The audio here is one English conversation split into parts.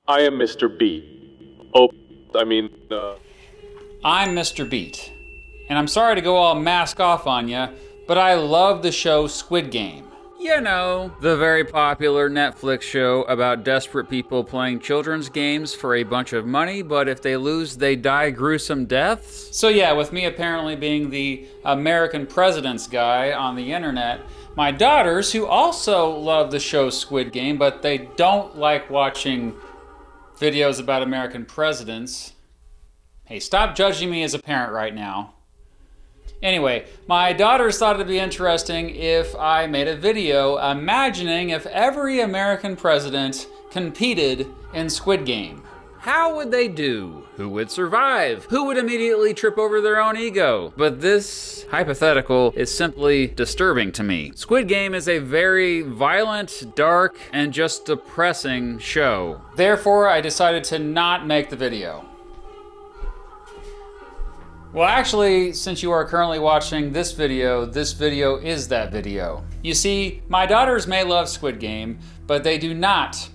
I am Mr. Beat. Oh, I mean, I'm Mr. Beat, and I'm sorry to go all mask off on ya, but I love the show Squid Game. You know, the very popular Netflix show about desperate people playing children's games for a bunch of money, but if they lose, they die gruesome deaths. So yeah, with me apparently being the American president's guy on the internet, my daughters, who also love the show Squid Game, but they don't like watching videos about American presidents. Hey, stop judging me as a parent right now. Anyway, my daughters thought it'd be interesting if I made a video imagining if every American president competed in Squid Game. How would they do? Who would survive? Who would immediately trip over their own ego? But this hypothetical is simply disturbing to me. Squid Game is a very violent, dark, and just depressing show. Therefore, I decided to not make the video. Well, actually, since you are currently watching this video is that video. You see, my daughters may love Squid Game, but they do not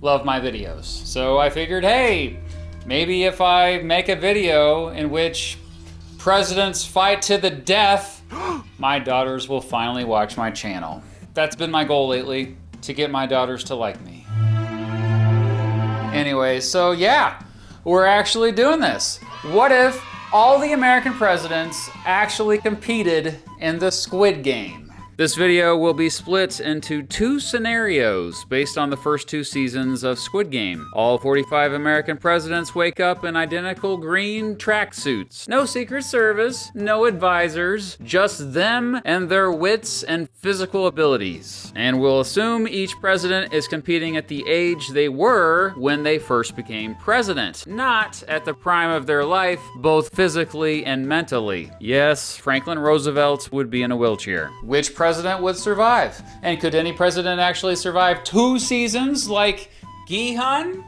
love my videos. So I figured, hey, maybe if I make a video in which presidents fight to the death, my daughters will finally watch my channel. That's been my goal lately, to get my daughters to like me. Anyway, so yeah, we're actually doing this. What if all the American presidents actually competed in the Squid Game? This video will be split into two scenarios based on the first two seasons of Squid Game. All 45 American presidents wake up in identical green tracksuits. No Secret Service, no advisors, just them and their wits and physical abilities. And we'll assume each president is competing at the age they were when they first became president, not at the prime of their life, both physically and mentally. Yes, Franklin Roosevelt would be in a wheelchair. Which president would survive? And could any president actually survive 2 seasons like Gi-hun?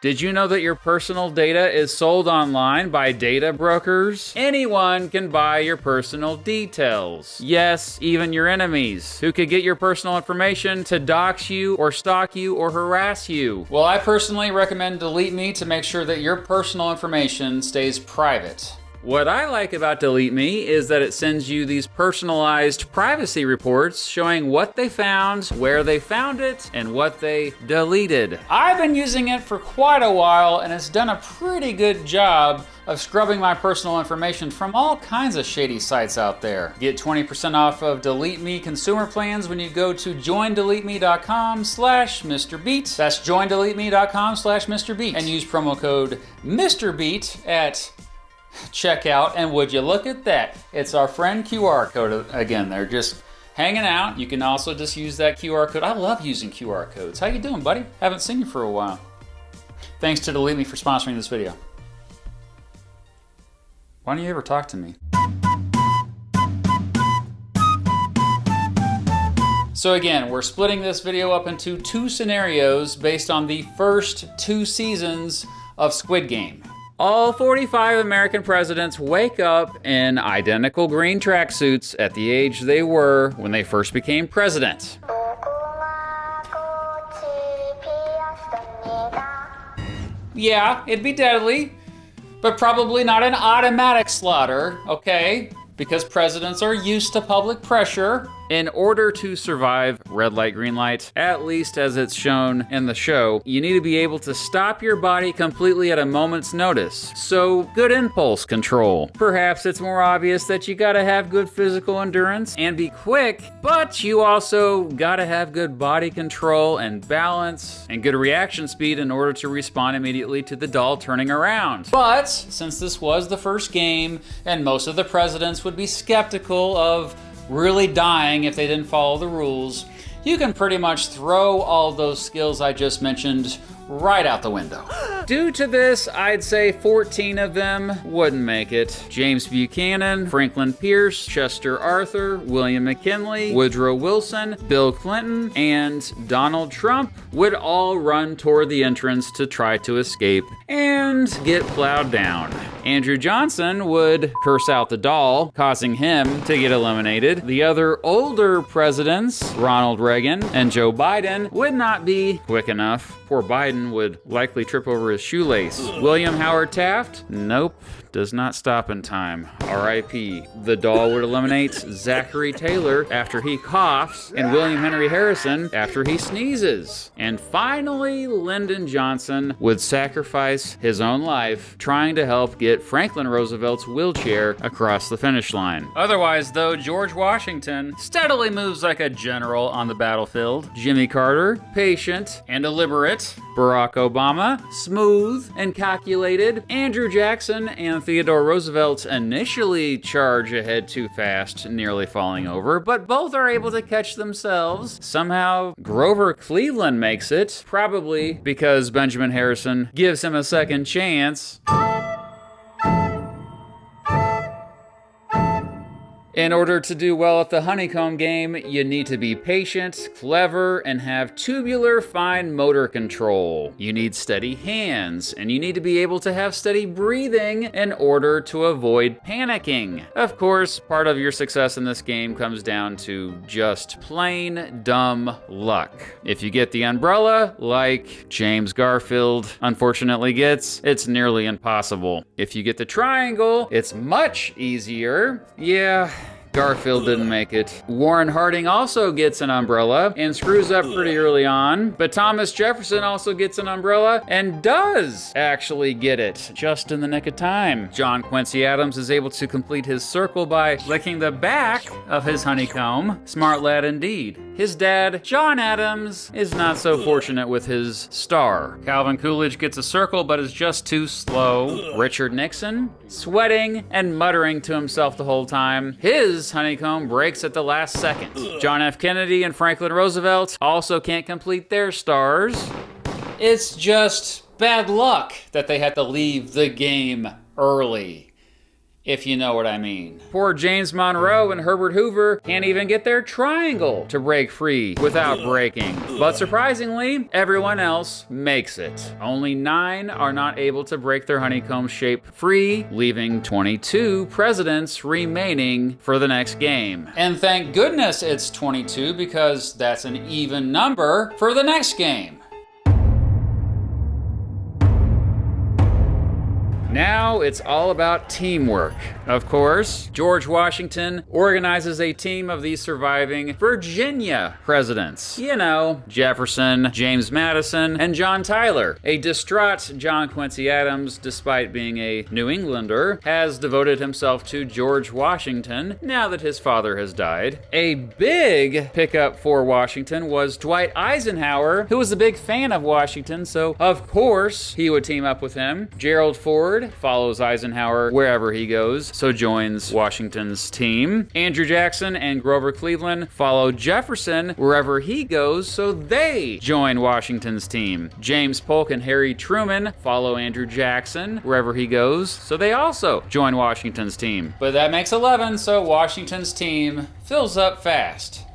Did you know that your personal data is sold online by data brokers? Anyone can buy your personal details. Yes, even your enemies, who could get your personal information to dox you or stalk you or harass you. Well, I personally recommend Delete Me to make sure that your personal information stays private. What I like about Delete Me is that it sends you these personalized privacy reports showing what they found, where they found it, and what they deleted. I've been using it for quite a while, and it's done a pretty good job of scrubbing my personal information from all kinds of shady sites out there. Get 20% off of Delete Me consumer plans when you go to joindeleteme.com/MrBeat. That's joindeleteme.com/MrBeat. And use promo code MrBeat at checkout, and would you look at that, it's our friend QR code again. They're just hanging out. You can also just use that QR code. I love using QR codes. How you doing, buddy? Haven't seen you for a while. Thanks to Delete Me for sponsoring this video. Why don't you ever talk to me? So again, we're splitting this video up into 2 scenarios based on the first 2 seasons of Squid Game. All 45 American presidents wake up in identical green tracksuits at the age they were when they first became president. Yeah, it'd be deadly, but probably not an automatic slaughter, okay? Because presidents are used to public pressure. In order to survive red light, green light, at least as it's shown in the show, you need to be able to stop your body completely at a moment's notice. So, good impulse control. Perhaps it's more obvious that you gotta have good physical endurance and be quick, but you also gotta have good body control and balance and good reaction speed in order to respond immediately to the doll turning around. But, since this was the first game, and most of the presidents would be skeptical of really dying if they didn't follow the rules, you can pretty much throw all those skills I just mentioned right out the window. Due to this, I'd say 14 of them wouldn't make it. James Buchanan, Franklin Pierce, Chester Arthur, William McKinley, Woodrow Wilson, Bill Clinton, and Donald Trump would all run toward the entrance to try to escape and get plowed down. Andrew Johnson would curse out the doll, causing him to get eliminated. The other older presidents, Ronald Reagan and Joe Biden, would not be quick enough. Poor Biden would likely trip over his shoelace. William Howard Taft? Nope. Does not stop in time. R.I.P. The doll would eliminate Zachary Taylor after he coughs and William Henry Harrison after he sneezes. And finally, Lyndon Johnson would sacrifice his own life trying to help get Franklin Roosevelt's wheelchair across the finish line. Otherwise, though, George Washington steadily moves like a general on the battlefield. Jimmy Carter, patient and deliberate. Barack Obama, smooth and calculated. Andrew Jackson and Theodore Roosevelt initially charge ahead too fast, nearly falling over, but both are able to catch themselves. Somehow, Grover Cleveland makes it, probably because Benjamin Harrison gives him a second chance. In order to do well at the honeycomb game, you need to be patient, clever, and have tubular fine motor control. You need steady hands, and you need to be able to have steady breathing in order to avoid panicking. Of course, part of your success in this game comes down to just plain dumb luck. If you get the umbrella, like James Garfield unfortunately gets, it's nearly impossible. If you get the triangle, it's much easier. Yeah, Garfield didn't make it. Warren Harding also gets an umbrella and screws up pretty early on, but Thomas Jefferson also gets an umbrella and does actually get it just in the nick of time. John Quincy Adams is able to complete his circle by licking the back of his honeycomb. Smart lad indeed. His dad, John Adams, is not so fortunate with his star. Calvin Coolidge gets a circle but is just too slow. Richard Nixon, sweating and muttering to himself the whole time. His honeycomb breaks at the last second. John F. Kennedy and Franklin Roosevelt also can't complete their stars. It's just bad luck that they had to leave the game early, if you know what I mean. Poor James Monroe and Herbert Hoover can't even get their triangle to break free without breaking. But surprisingly, everyone else makes it. Only 9 are not able to break their honeycomb shape free, leaving 22 presidents remaining for the next game. And thank goodness it's 22 because that's an even number for the next game. Now it's all about teamwork. Of course, George Washington organizes a team of these surviving Virginia presidents. You know, Jefferson, James Madison, and John Tyler. A distraught John Quincy Adams, despite being a New Englander, has devoted himself to George Washington now that his father has died. A big pickup for Washington was Dwight Eisenhower, who was a big fan of Washington, so of course he would team up with him. Gerald Ford follows Eisenhower wherever he goes, so joins Washington's team. Andrew Jackson and Grover Cleveland follow Jefferson wherever he goes, so they join Washington's team. James Polk and Harry Truman follow Andrew Jackson wherever he goes, so they also join Washington's team. But that makes 11, so Washington's team fills up fast.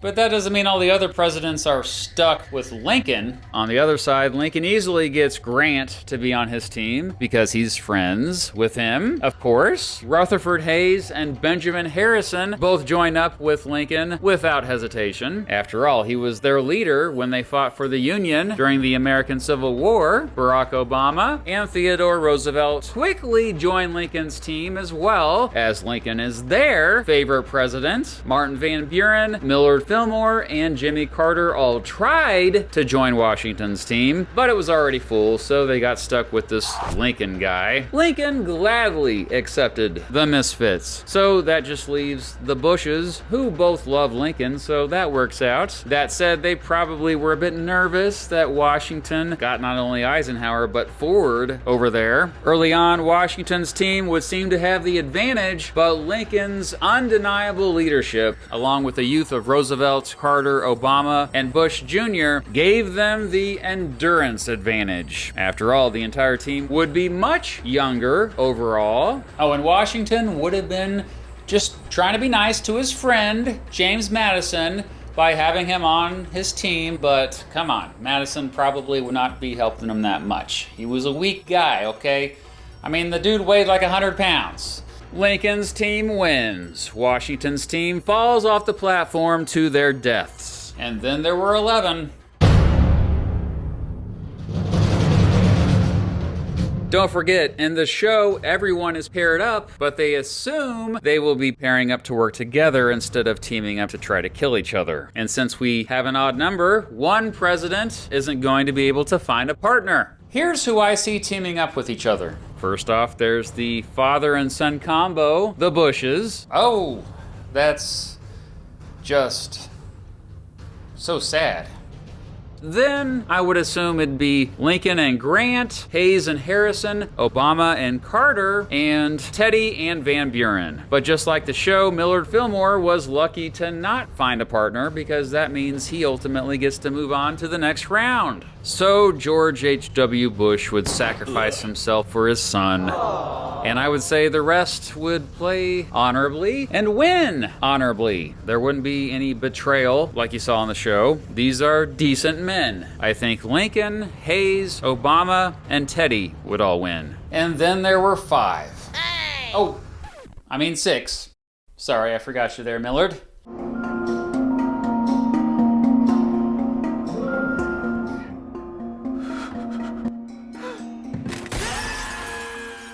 But that doesn't mean all the other presidents are stuck with Lincoln. On the other side, Lincoln easily gets Grant to be on his team because he's friends with him, of course. Rutherford Hayes and Benjamin Harrison both join up with Lincoln without hesitation. After all, he was their leader when they fought for the Union during the American Civil War. Barack Obama and Theodore Roosevelt quickly join Lincoln's team as well, as Lincoln is their favorite president. Martin Van Buren, Millard Fillmore, and Jimmy Carter all tried to join Washington's team, but it was already full, so they got stuck with this Lincoln guy. Lincoln gladly accepted the misfits, so that just leaves the Bushes, who both love Lincoln, so that works out. That said, they probably were a bit nervous that Washington got not only Eisenhower, but Ford over there. Early on, Washington's team would seem to have the advantage, but Lincoln's undeniable leadership, along with the youth of Roosevelt Roosevelt, Carter, Obama, and Bush Jr. gave them the endurance advantage. After all, the entire team would be much younger overall. Oh, and Washington would have been just trying to be nice to his friend, James Madison, by having him on his team, but come on, Madison probably would not be helping him that much. He was a weak guy, okay? I mean, the dude weighed like 100 pounds. Lincoln's team wins. Washington's team falls off the platform to their deaths. And then there were 11. Don't forget, in the show, everyone is paired up, but they assume they will be pairing up to work together instead of teaming up to try to kill each other. And since we have an odd number, one president isn't going to be able to find a partner. Here's who I see teaming up with each other. First off, there's the father and son combo, the Bushes. Oh, that's just so sad. Then I would assume it'd be Lincoln and Grant, Hayes and Harrison, Obama and Carter, and Teddy and Van Buren. But just like the show, Millard Fillmore was lucky to not find a partner because that means he ultimately gets to move on to the next round. So George H.W. Bush would sacrifice himself for his son. And I would say the rest would play honorably and win honorably. There wouldn't be any betrayal like you saw on the show. These are decent men. I think Lincoln, Hayes, Obama, and Teddy would all win. And then there were 5. Hey! Oh, I mean 6. Sorry, I forgot you there, Millard.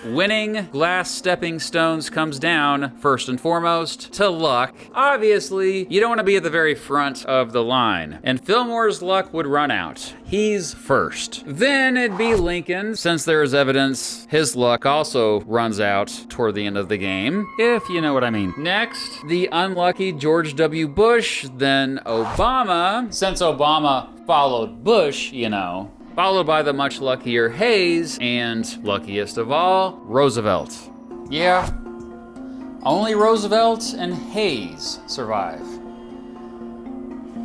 Winning glass stepping stones comes down, first and foremost, to luck. Obviously, you don't want to be at the very front of the line, and Fillmore's luck would run out. He's first. Then it'd be Lincoln, since there is evidence his luck also runs out toward the end of the game, if you know what I mean. Next, the unlucky George W. Bush, then Obama, since Obama followed Bush, you know. Followed by the much luckier Hayes, and luckiest of all, Roosevelt. Yeah, only Roosevelt and Hayes survive.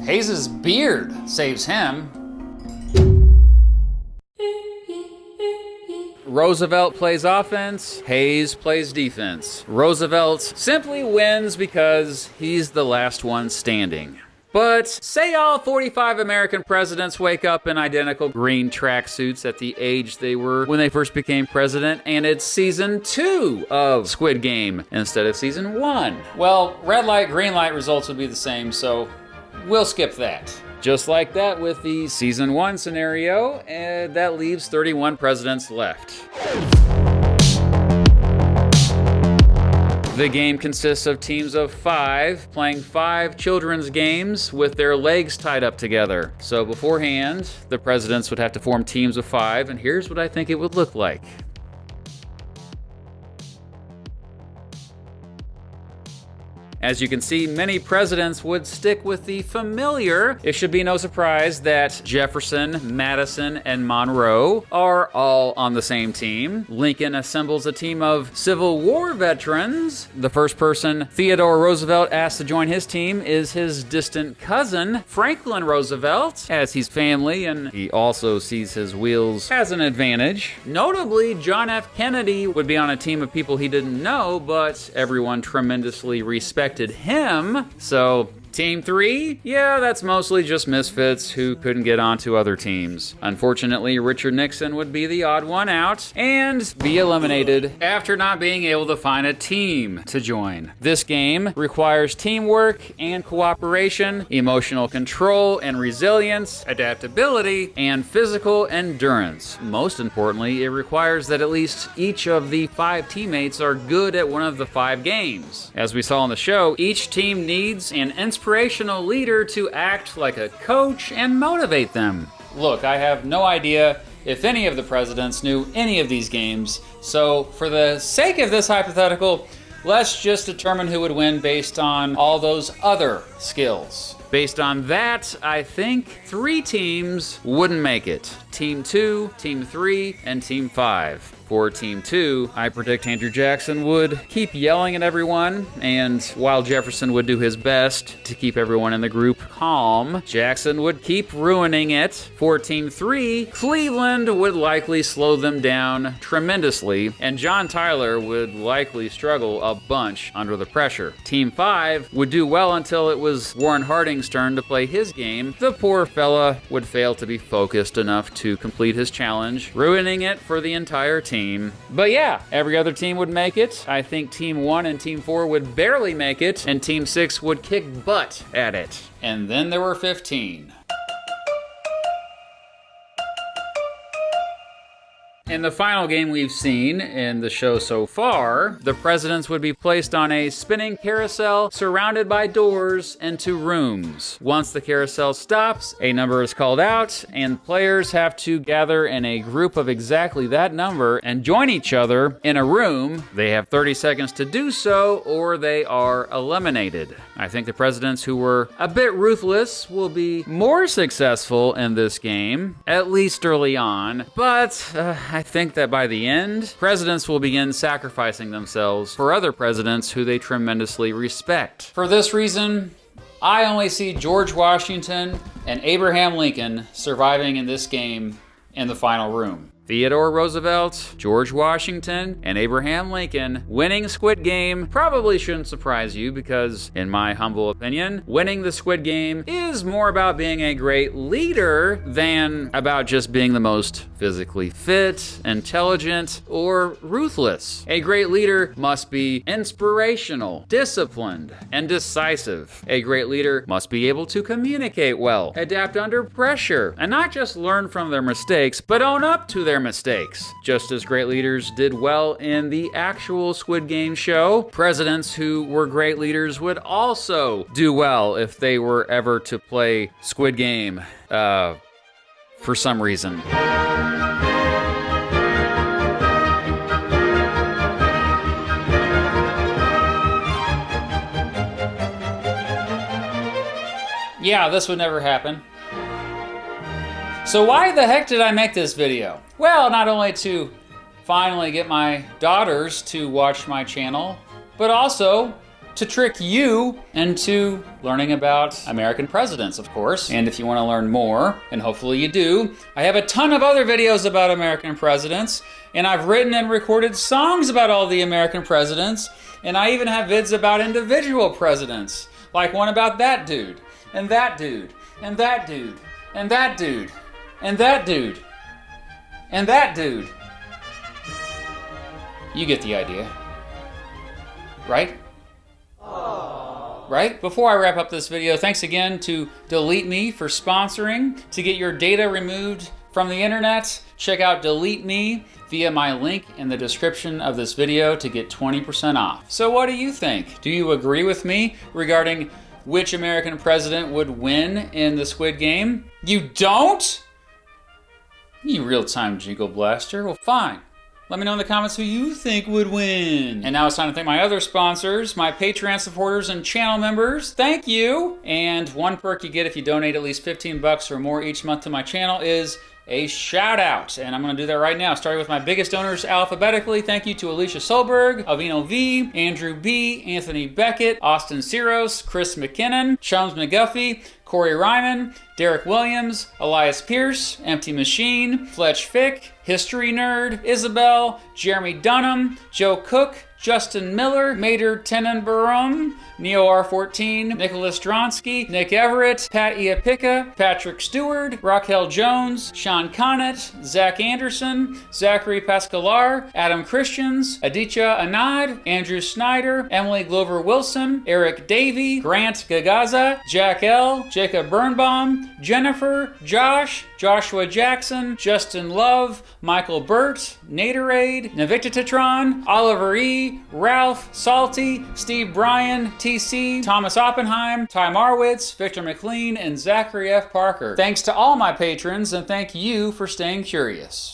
Hayes' beard saves him. Roosevelt plays offense, Hayes plays defense. Roosevelt simply wins because he's the last one standing. But say all 45 American presidents wake up in identical green tracksuits at the age they were when they first became president, and it's season 2 of Squid Game instead of season 1. Well, red light, green light results would be the same, so we'll skip that. Just like that with the season 1 scenario, and that leaves 31 presidents left. The game consists of teams of 5 playing 5 children's games with their legs tied up together. So beforehand, the presidents would have to form teams of 5, and here's what I think it would look like. As you can see, many presidents would stick with the familiar. It should be no surprise that Jefferson, Madison, and Monroe are all on the same team. Lincoln assembles a team of Civil War veterans. The first person Theodore Roosevelt asked to join his team is his distant cousin, Franklin Roosevelt, as he's family and he also sees his wheels as an advantage. Notably, John F. Kennedy would be on a team of people he didn't know, but everyone tremendously respected him. So Team 3? Yeah, that's mostly just misfits who couldn't get onto other teams. Unfortunately, Richard Nixon would be the odd one out and be eliminated after not being able to find a team to join. This game requires teamwork and cooperation, emotional control and resilience, adaptability, and physical endurance. Most importantly, it requires that at least each of the 5 teammates are good at one of the 5 games. As we saw in the show, each team needs an inspirational leader to act like a coach and motivate them. Look, I have no idea if any of the presidents knew any of these games, so for the sake of this hypothetical, let's just determine who would win based on all those other skills. Based on that, I think 3 teams wouldn't make it. Team 2, Team 3, and Team 5. For Team 2, I predict Andrew Jackson would keep yelling at everyone, and while Jefferson would do his best to keep everyone in the group calm, Jackson would keep ruining it. For Team 3, Cleveland would likely slow them down tremendously, and John Tyler would likely struggle a bunch under the pressure. Team 5 would do well until it was Warren Harding's turn to play his game. The poor fella would fail to be focused enough to complete his challenge, ruining it for the entire team. But yeah, every other team would make it. I think Team 1 and Team 4 would barely make it, and Team 6 would kick butt at it. And then there were 15. In the final game we've seen in the show so far, the presidents would be placed on a spinning carousel surrounded by doors into rooms. Once the carousel stops, a number is called out, and players have to gather in a group of exactly that number and join each other in a room. They have 30 seconds to do so, or they are eliminated. I think the presidents who were a bit ruthless will be more successful in this game, at least early on, but I think that by the end, presidents will begin sacrificing themselves for other presidents who they tremendously respect. For this reason, I only see George Washington and Abraham Lincoln surviving in this game in the final room. Theodore Roosevelt, George Washington, and Abraham Lincoln winning Squid Game probably shouldn't surprise you because, in my humble opinion, winning the Squid Game is more about being a great leader than about just being the most physically fit, intelligent, or ruthless. A great leader must be inspirational, disciplined, and decisive. A great leader must be able to communicate well, adapt under pressure, and not just learn from their mistakes, but own up to their mistakes. Just as great leaders did well in the actual Squid Game show, presidents who were great leaders would also do well if they were ever to play Squid Game, for some reason. Yeah, this would never happen. So why the heck did I make this video? Well, not only to finally get my daughters to watch my channel, but also to trick you into learning about American presidents, of course. And if you want to learn more, and hopefully you do, I have a ton of other videos about American presidents, and I've written and recorded songs about all the American presidents, and I even have vids about individual presidents, like one about that dude, and that dude, and that dude, and that dude, and that dude, and that dude. You get the idea, right? Right? Before I wrap up this video, thanks again to Delete Me for sponsoring. To get your data removed from the internet, check out Delete Me via my link in the description of this video to get 20% off. So what do you think? Do you agree with me regarding which American president would win in the Squid Game? You don't? You real-time jingle blaster. Well, fine. Let me know in the comments who you think would win. And now it's time to thank my other sponsors, my Patreon supporters and channel members. Thank you. And one perk you get if you donate at least 15 bucks or more each month to my channel is a shout out. And I'm gonna do that right now, starting with my biggest donors alphabetically. Thank you to Alicia Solberg, Avino V, Andrew B, Anthony Beckett, Austin Ciros, Chris McKinnon, Chums McGuffey, Corey Ryman, Derek Williams, Elias Pierce, Empty Machine, Fletch Fick, History Nerd, Isabel, Jeremy Dunham, Joe Cook, Justin Miller, Mater Tenenbaum, Neo R14, Nicholas Dronsky, Nick Everett, Pat Iapicca, Patrick Stewart, Raquel Jones, Sean Connett, Zach Anderson, Zachary Pascalar, Adam Christians, Aditya Anand, Andrew Snyder, Emily Glover Wilson, Eric Davey, Grant Gagaza, Jack L., Jacob Birnbaum, Jennifer, Josh, Joshua Jackson, Justin Love, Michael Burt, Naderade, Navictatron, Oliver E., Ralph, Salty, Steve Bryan, TC, Thomas Oppenheim, Ty Marwitz, Victor McLean, and Zachary F. Parker. Thanks to all my patrons, and thank you for staying curious.